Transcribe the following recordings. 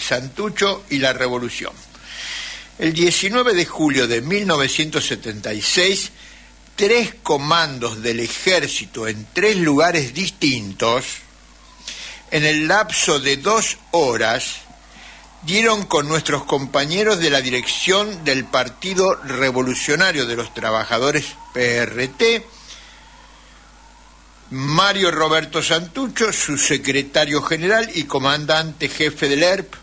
Santucho y la Revolución. El 19 de julio de 1976, 3 comandos del ejército en 3 lugares distintos, en el lapso de 2 horas, dieron con nuestros compañeros de la dirección del Partido Revolucionario de los Trabajadores PRT, Mario Roberto Santucho, su secretario general y comandante jefe del ERP,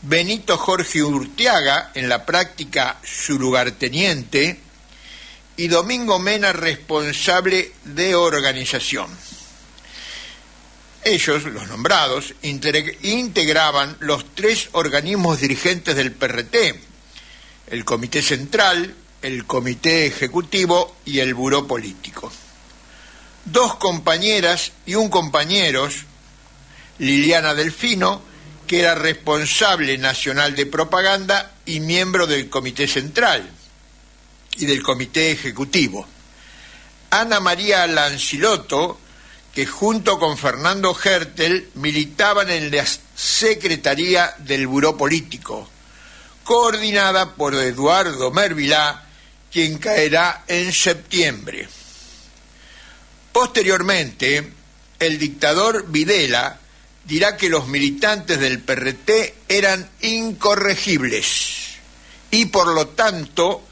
Benito Jorge Urteaga, en la práctica su lugarteniente, y Domingo Mena, responsable de organización. Ellos, los nombrados, integraban los 3 organismos dirigentes del PRT, el Comité Central, el Comité Ejecutivo y el Buró Político. 2 compañeras y un compañero, Liliana Delfino, que era responsable nacional de propaganda y miembro del Comité Central y del Comité Ejecutivo. Ana María Lancilotto, que junto con Fernando Hertel militaban en la Secretaría del Buró Político, coordinada por Eduardo Mervilá, quien caerá en septiembre. Posteriormente, el dictador Videla dirá que los militantes del PRT eran incorregibles y por lo tanto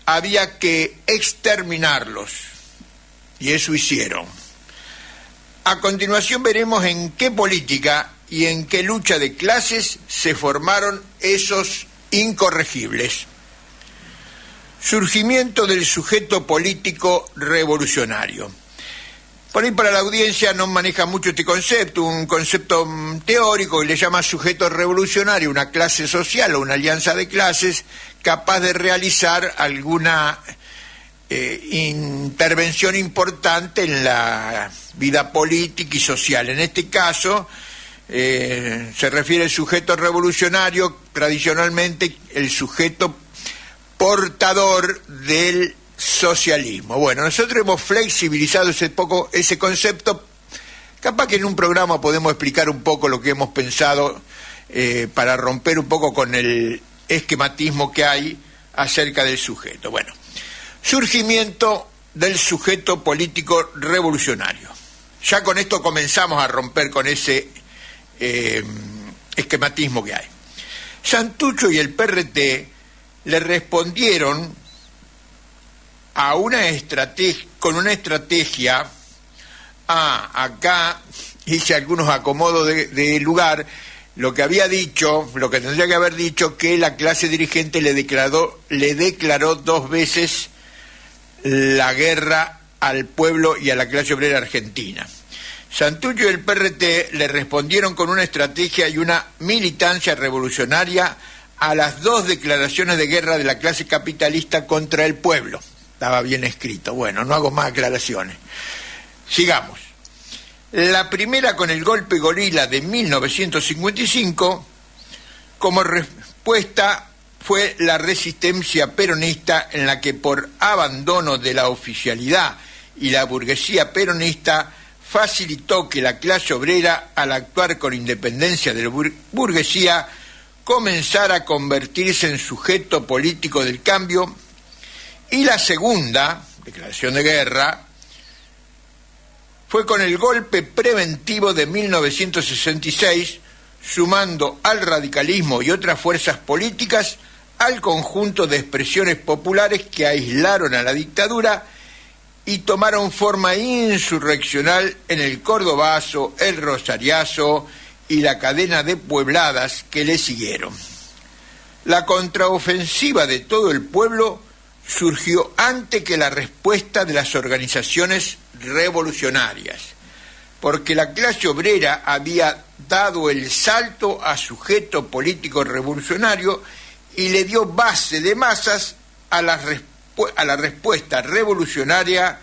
había que exterminarlos, y eso hicieron. A continuación veremos en qué política y en qué lucha de clases se formaron esos incorregibles. Surgimiento del sujeto político revolucionario. Por ahí para la audiencia no maneja mucho este concepto, un concepto teórico que le llama sujeto revolucionario, una clase social o una alianza de clases capaz de realizar alguna intervención importante en la vida política y social. En este caso se refiere al sujeto revolucionario, tradicionalmente el sujeto portador del socialismo. Bueno, nosotros hemos flexibilizado ese concepto. Capaz que en un programa podemos explicar un poco lo que hemos pensado para romper un poco con el esquematismo que hay acerca del sujeto. Bueno, surgimiento del sujeto político revolucionario. Ya con esto comenzamos a romper con ese esquematismo que hay. Santucho y el PRT le respondieron con una estrategia. Acá hice algunos acomodos de lugar. Lo que había dicho, lo que tendría que haber dicho, que la clase dirigente le declaró 2 veces la guerra al pueblo y a la clase obrera argentina. Santucho y el PRT le respondieron con una estrategia y una militancia revolucionaria a las 2 declaraciones de guerra de la clase capitalista contra el pueblo. Estaba bien escrito. Bueno, no hago más aclaraciones. Sigamos. La primera con el golpe gorila de 1955, como respuesta fue la resistencia peronista, en la que por abandono de la oficialidad y la burguesía peronista facilitó que la clase obrera, al actuar con independencia de la burguesía, comenzara a convertirse en sujeto político del cambio. Y la segunda declaración de guerra fue con el golpe preventivo de 1966, sumando al radicalismo y otras fuerzas políticas al conjunto de expresiones populares que aislaron a la dictadura y tomaron forma insurreccional en el Cordobazo, el Rosariazo y la cadena de puebladas que le siguieron. La contraofensiva de todo el pueblo surgió antes que la respuesta de las organizaciones revolucionarias, porque la clase obrera había dado el salto a sujeto político revolucionario y le dio base de masas a la respuesta revolucionaria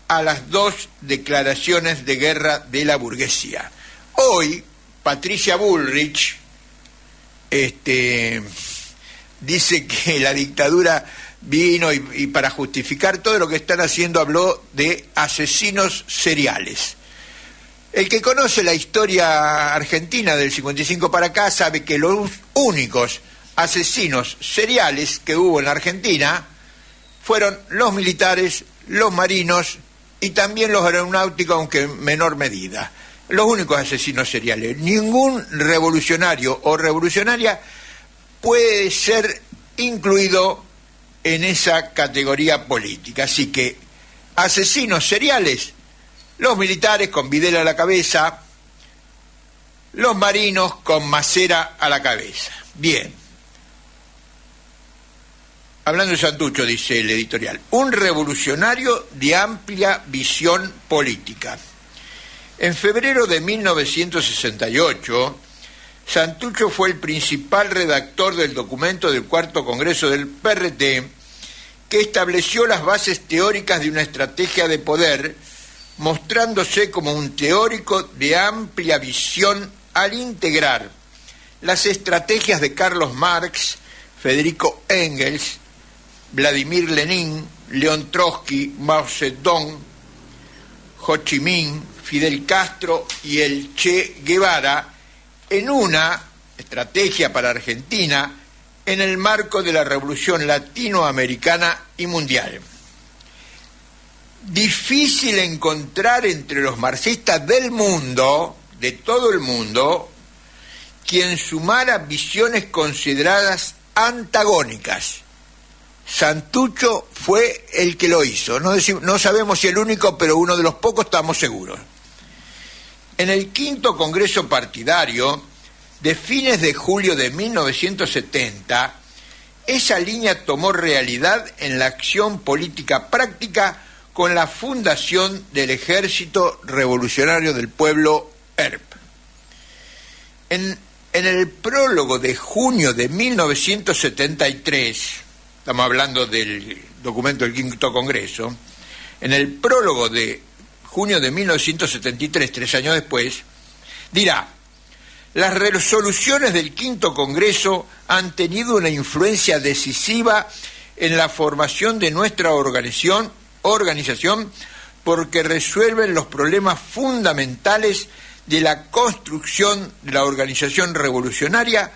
a las 2 declaraciones de guerra de la burguesía. Hoy, Patricia Bullrich dice que la dictadura vino y para justificar todo lo que están haciendo habló de asesinos seriales. El que conoce la historia argentina del 55 para acá sabe que los únicos asesinos seriales que hubo en la Argentina fueron los militares, los marinos y también los aeronáuticos, aunque en menor medida. Los únicos asesinos seriales. Ningún revolucionario o revolucionaria puede ser incluido en esa categoría política. Así que asesinos seriales, los militares con Videla a la cabeza, los marinos con Macera a la cabeza. Bien. Hablando de Santucho, dice el editorial, un revolucionario de amplia visión política. En febrero de 1968, Santucho fue el principal redactor del documento del Cuarto Congreso del PRT, que estableció las bases teóricas de una estrategia de poder, mostrándose como un teórico de amplia visión al integrar las estrategias de Carlos Marx, Federico Engels, Vladimir Lenin, León Trotsky, Mao Zedong, Ho Chi Minh, Fidel Castro y el Che Guevara en una estrategia para Argentina en el marco de la revolución latinoamericana y mundial. Difícil encontrar entre los marxistas del mundo, de todo el mundo, quien sumara visiones consideradas antagónicas. Santucho fue el que lo hizo. No sabemos si el único, pero uno de los pocos, estamos seguros. En el quinto Congreso Partidario, de fines de julio de 1970, esa línea tomó realidad en la acción política práctica con la fundación del Ejército Revolucionario del Pueblo, ERP. En el prólogo de junio de 1973, estamos hablando del documento del quinto Congreso, en el prólogo de junio de 1973, 3 años después, dirá: las resoluciones del quinto Congreso han tenido una influencia decisiva en la formación de nuestra organización porque resuelven los problemas fundamentales de la construcción de la organización revolucionaria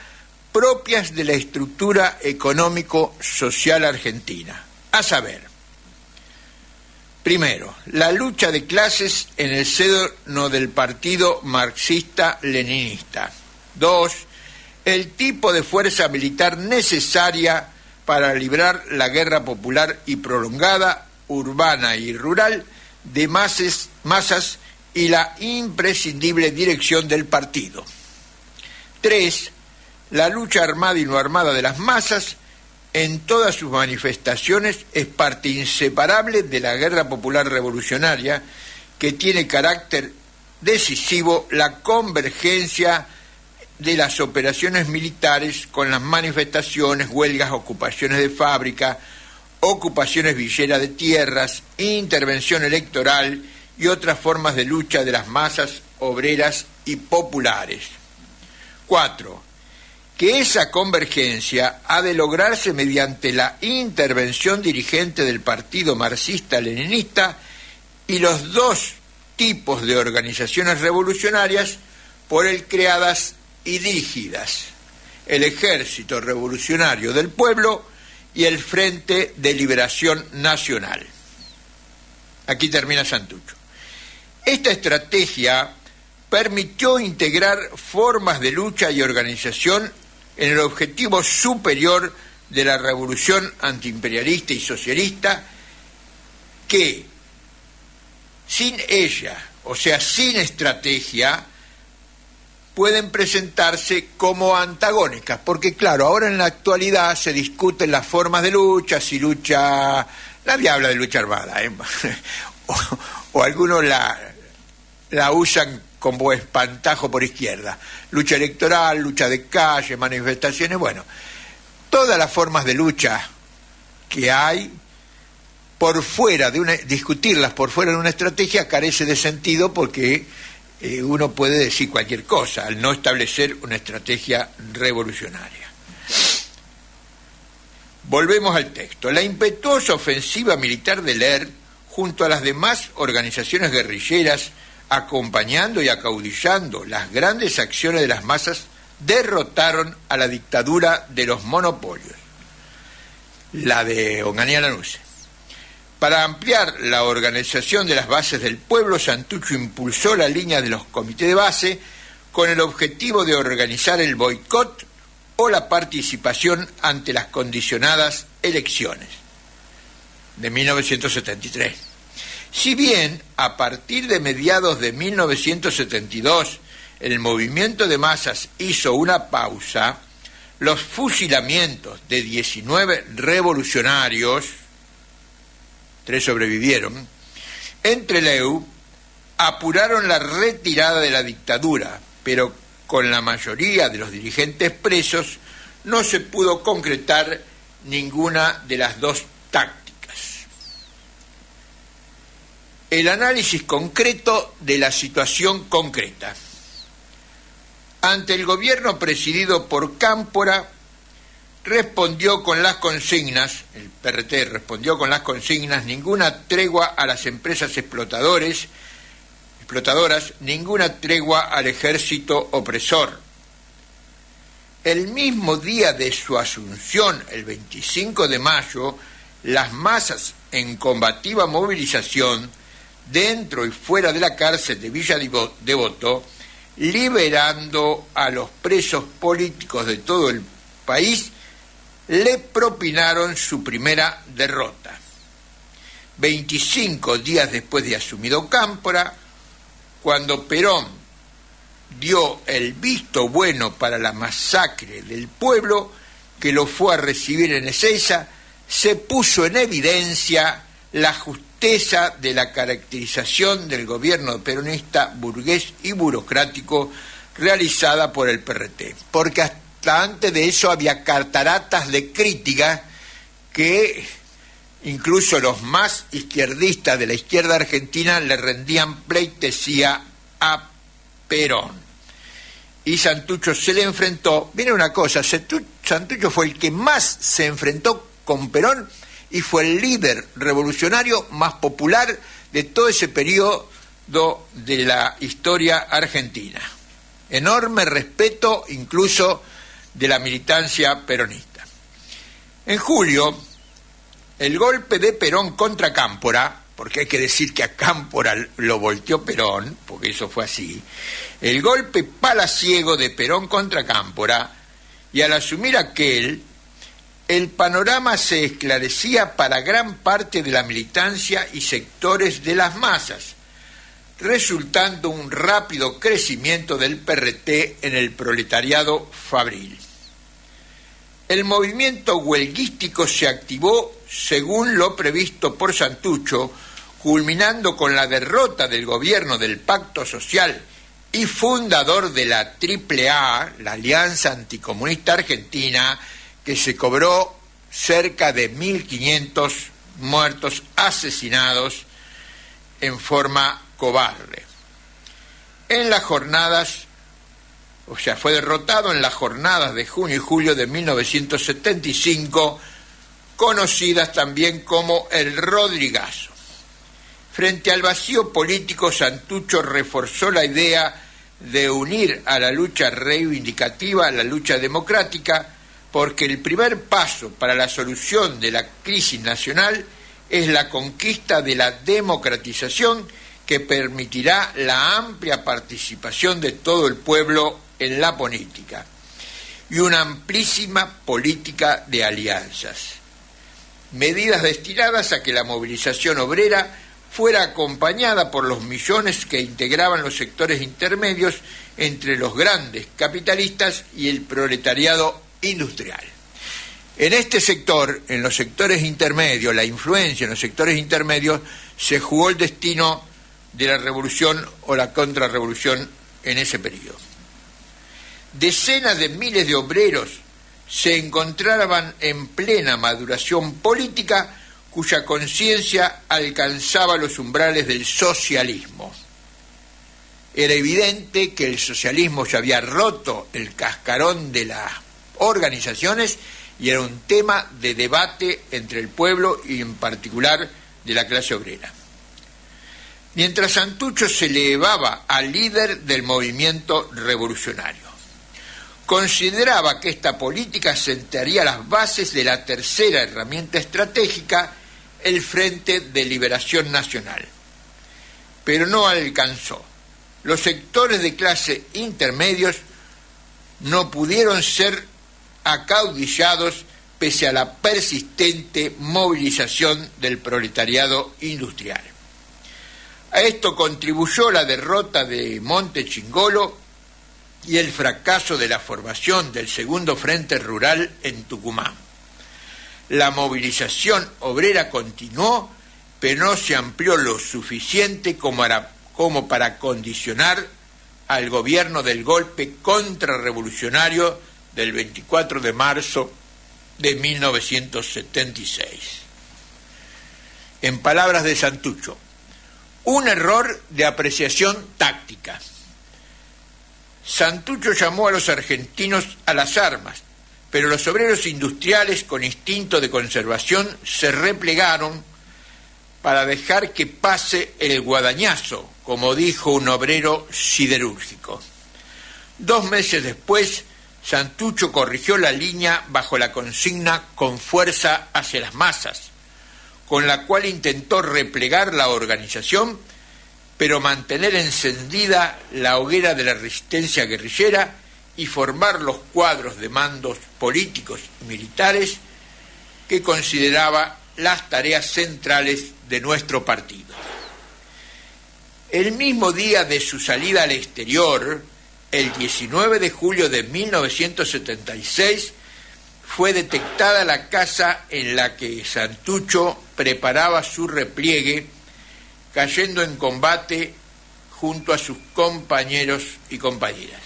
propias de la estructura económico-social argentina. A saber, primero, la lucha de clases en el seno del partido marxista-leninista. 2. El tipo de fuerza militar necesaria para librar la guerra popular y prolongada, urbana y rural, de masas y la imprescindible dirección del partido. 3. La lucha armada y no armada de las masas en todas sus manifestaciones es parte inseparable de la guerra popular revolucionaria, que tiene carácter decisivo la convergencia de las operaciones militares con las manifestaciones, huelgas, ocupaciones de fábrica, ocupaciones villeras de tierras, intervención electoral y otras formas de lucha de las masas obreras y populares. 4. Que esa convergencia ha de lograrse mediante la intervención dirigente del partido marxista-leninista y los dos tipos de organizaciones revolucionarias por él creadas y dirigidas: el Ejército Revolucionario del Pueblo y el Frente de Liberación Nacional. Aquí termina Santucho. Esta estrategia permitió integrar formas de lucha y organización en el objetivo superior de la revolución antiimperialista y socialista, que sin ella, o sea, sin estrategia, pueden presentarse como antagónicas, porque claro, ahora en la actualidad se discuten las formas de lucha, si lucha, nadie habla de lucha armada, o algunos la usan como espantajo por izquierda, lucha electoral, lucha de calle, manifestaciones, bueno, todas las formas de lucha que hay, por fuera de discutirlas por fuera de una estrategia, carece de sentido, porque uno puede decir cualquier cosa al no establecer una estrategia revolucionaria. Volvemos al texto. La impetuosa ofensiva militar del ERP, junto a las demás organizaciones guerrilleras, acompañando y acaudillando las grandes acciones de las masas, derrotaron a la dictadura de los monopolios, la de Onganía Lanusse. Para ampliar la organización de las bases del pueblo, Santucho impulsó la línea de los comités de base con el objetivo de organizar el boicot o la participación ante las condicionadas elecciones de 1973. Si bien a partir de mediados de 1972 el movimiento de masas hizo una pausa, los fusilamientos de 19 revolucionarios, 3 sobrevivieron, en Trelew apuraron la retirada de la dictadura, pero con la mayoría de los dirigentes presos no se pudo concretar ninguna de las dos tácticas. El análisis concreto de la situación concreta. Ante el gobierno presidido por Cámpora, respondió con las consignas, el PRT respondió con las consignas, ninguna tregua a las empresas explotadoras, ninguna tregua al ejército opresor. El mismo día de su asunción, el 25 de mayo, las masas en combativa movilización, dentro y fuera de la cárcel de Villa Devoto, liberando a los presos políticos de todo el país, le propinaron su primera derrota. 25 días después de asumido Cámpora, cuando Perón dio el visto bueno para la masacre del pueblo, que lo fue a recibir en Ezeiza, se puso en evidencia la justeza de la caracterización del gobierno peronista burgués y burocrático realizada por el PRT, porque hasta antes de eso había cataratas de crítica que incluso los más izquierdistas de la izquierda argentina le rendían pleitesía a Perón. Y Santucho se le enfrentó, miren una cosa, Santucho fue el que más se enfrentó con Perón y fue el líder revolucionario más popular de todo ese periodo de la historia argentina. Enorme respeto incluso de la militancia peronista. En julio, el golpe de Perón contra Cámpora, porque hay que decir que a Cámpora lo volteó Perón, porque eso fue así, el golpe palaciego de Perón contra Cámpora, y al asumir aquel, el panorama se esclarecía para gran parte de la militancia y sectores de las masas, resultando un rápido crecimiento del PRT en el proletariado fabril. El movimiento huelguístico se activó según lo previsto por Santucho, culminando con la derrota del gobierno del Pacto Social y fundador de la AAA, la Alianza Anticomunista Argentina, que se cobró cerca de 1.500 muertos asesinados en forma cobarde. En las jornadas, o sea, fue derrotado en las jornadas de junio y julio de 1975, conocidas también como el Rodrigazo. Frente al vacío político, Santucho reforzó la idea de unir a la lucha reivindicativa a la lucha democrática, porque el primer paso para la solución de la crisis nacional es la conquista de la democratización que permitirá la amplia participación de todo el pueblo en la política y una amplísima política de alianzas. Medidas destinadas a que la movilización obrera fuera acompañada por los millones que integraban los sectores intermedios entre los grandes capitalistas y el proletariado industrial. En este sector, en los sectores intermedios, la influencia en los sectores intermedios, se jugó el destino de la revolución o la contrarrevolución en ese periodo. Decenas de miles de obreros se encontraban en plena maduración política, cuya conciencia alcanzaba los umbrales del socialismo. Era evidente que el socialismo ya había roto el cascarón de las organizaciones y era un tema de debate entre el pueblo y en particular de la clase obrera. mientras Santucho se elevaba al líder del movimiento revolucionario. Consideraba que esta política sentaría las bases de la tercera herramienta estratégica, el Frente de Liberación Nacional. Pero no alcanzó. Los sectores de clase intermedios no pudieron ser acaudillados pese a la persistente movilización del proletariado industrial. A esto contribuyó la derrota de Montechingolo y el fracaso de la formación del segundo Frente Rural en Tucumán. La movilización obrera continuó, pero no se amplió lo suficiente como para condicionar al gobierno del golpe contrarrevolucionario del 24 de marzo de 1976. En palabras de Santucho, un error de apreciación táctica. Santucho llamó a los argentinos a las armas, pero los obreros industriales con instinto de conservación se replegaron para dejar que pase el guadañazo, como dijo un obrero siderúrgico. 2 meses después, Santucho corrigió la línea bajo la consigna "con fuerza hacia las masas", con la cual intentó replegar la organización, pero mantener encendida la hoguera de la resistencia guerrillera y formar los cuadros de mandos políticos y militares que consideraba las tareas centrales de nuestro partido. El mismo día de su salida al exterior, el 19 de julio de 1976, fue detectada la casa en la que Santucho preparaba su repliegue, cayendo en combate junto a sus compañeros y compañeras.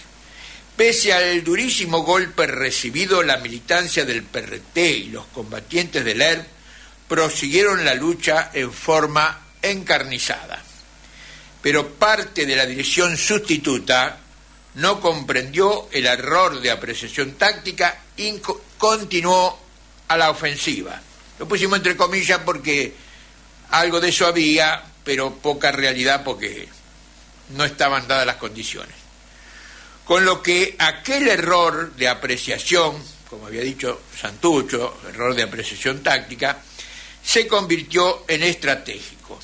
Pese al durísimo golpe recibido, la militancia del PRT y los combatientes del ERP prosiguieron la lucha en forma encarnizada. Pero parte de la dirección sustituta no comprendió el error de apreciación táctica y continuó a la ofensiva. Lo pusimos entre comillas porque algo de eso había, pero poca realidad porque no estaban dadas las condiciones. Con lo que aquel error de apreciación, como había dicho Santucho, error de apreciación táctica, se convirtió en estratégico.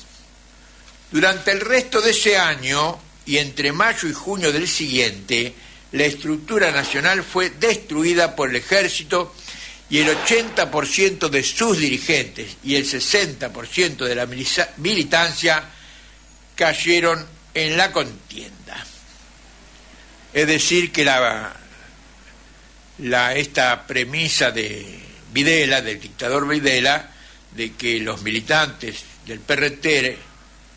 Durante el resto de ese año y entre mayo y junio del siguiente, la estructura nacional fue destruida por el ejército y el 80% de sus dirigentes y el 60% de la militancia cayeron en la contienda. Es decir, que esta premisa de Videla, del dictador Videla, de que los militantes del PRT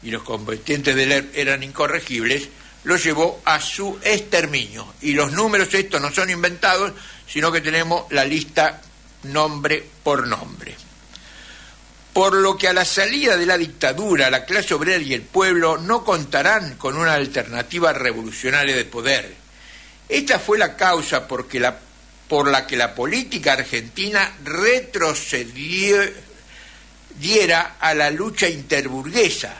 y los combatientes del ERP eran incorregibles, lo llevó a su exterminio. Y los números estos no son inventados, sino que tenemos la lista nombre por nombre. Por lo que a la salida de la dictadura, la clase obrera y el pueblo no contarán con una alternativa revolucionaria de poder. Esta fue la causa por la que la política argentina retrocediera a la lucha interburguesa,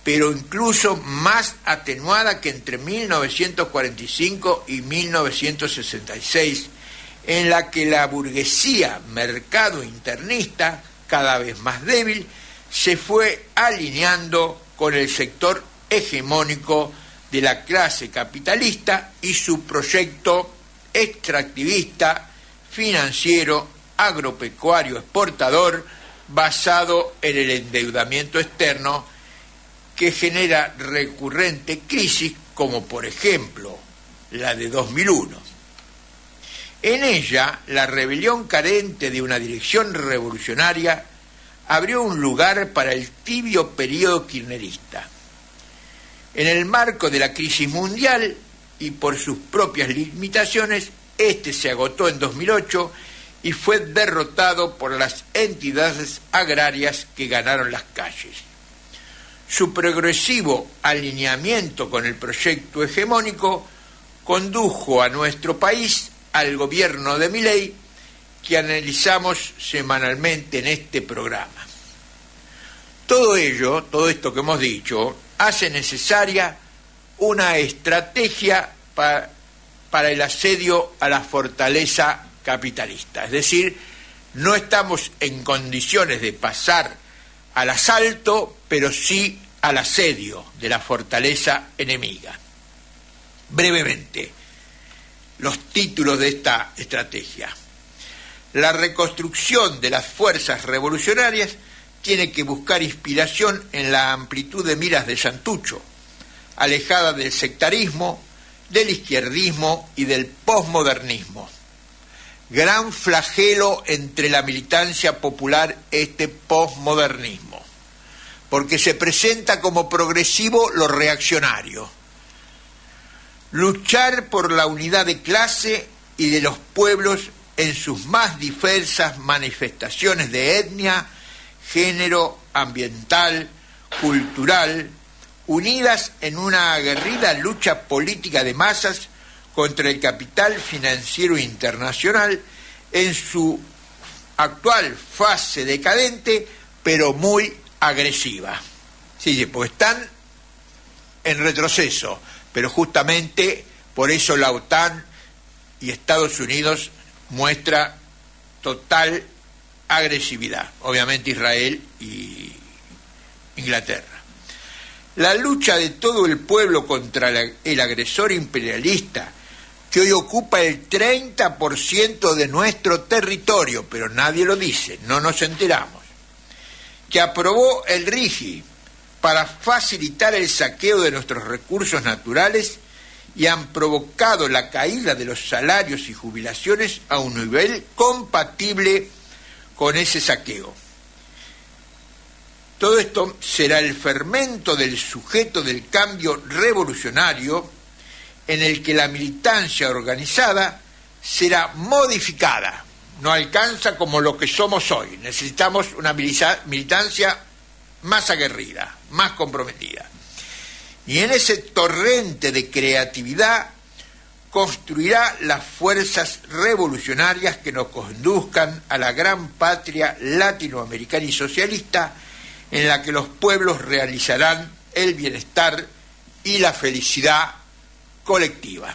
pero incluso más atenuada que entre 1945 y 1966, en la que la burguesía mercado internista, cada vez más débil, se fue alineando con el sector hegemónico de la clase capitalista y su proyecto extractivista, financiero, agropecuario, exportador, basado en el endeudamiento externo, que genera recurrente crisis como por ejemplo la de 2001. En ella, la rebelión carente de una dirección revolucionaria abrió un lugar para el tibio periodo kirchnerista. En el marco de la crisis mundial y por sus propias limitaciones, este se agotó en 2008 y fue derrotado por las entidades agrarias que ganaron las calles. Su progresivo alineamiento con el proyecto hegemónico condujo a nuestro país al gobierno de Milei, que analizamos semanalmente en este programa. Todo esto que hemos dicho, hace necesaria una estrategia para el asedio a la fortaleza capitalista. Es decir, no estamos en condiciones de pasar al asalto, pero sí al asedio de la fortaleza enemiga. Brevemente, los títulos de esta estrategia. La reconstrucción de las fuerzas revolucionarias tiene que buscar inspiración en la amplitud de miras de Santucho, alejada del sectarismo, del izquierdismo y del posmodernismo. Gran flagelo entre la militancia popular este posmodernismo, porque se presenta como progresivo lo reaccionario. Luchar por la unidad de clase y de los pueblos en sus más diversas manifestaciones de etnia, género, ambiental, cultural, unidas en una aguerrida lucha política de masas contra el capital financiero internacional en su actual fase decadente, pero muy agresiva. Sí, pues están en retroceso, pero justamente por eso la OTAN y Estados Unidos muestra total agresividad, obviamente Israel y Inglaterra. La lucha de todo el pueblo contra el agresor imperialista, que hoy ocupa el 30% de nuestro territorio, pero nadie lo dice, no nos enteramos, que aprobó el RIGI para facilitar el saqueo de nuestros recursos naturales y han provocado la caída de los salarios y jubilaciones a un nivel compatible con ese saqueo. Todo esto será el fermento del sujeto del cambio revolucionario en el que la militancia organizada será modificada. No alcanza como lo que somos hoy. Necesitamos una militancia más aguerrida, más comprometida. Y en ese torrente de creatividad construirá las fuerzas revolucionarias que nos conduzcan a la gran patria latinoamericana y socialista en la que los pueblos realizarán el bienestar y la felicidad colectiva.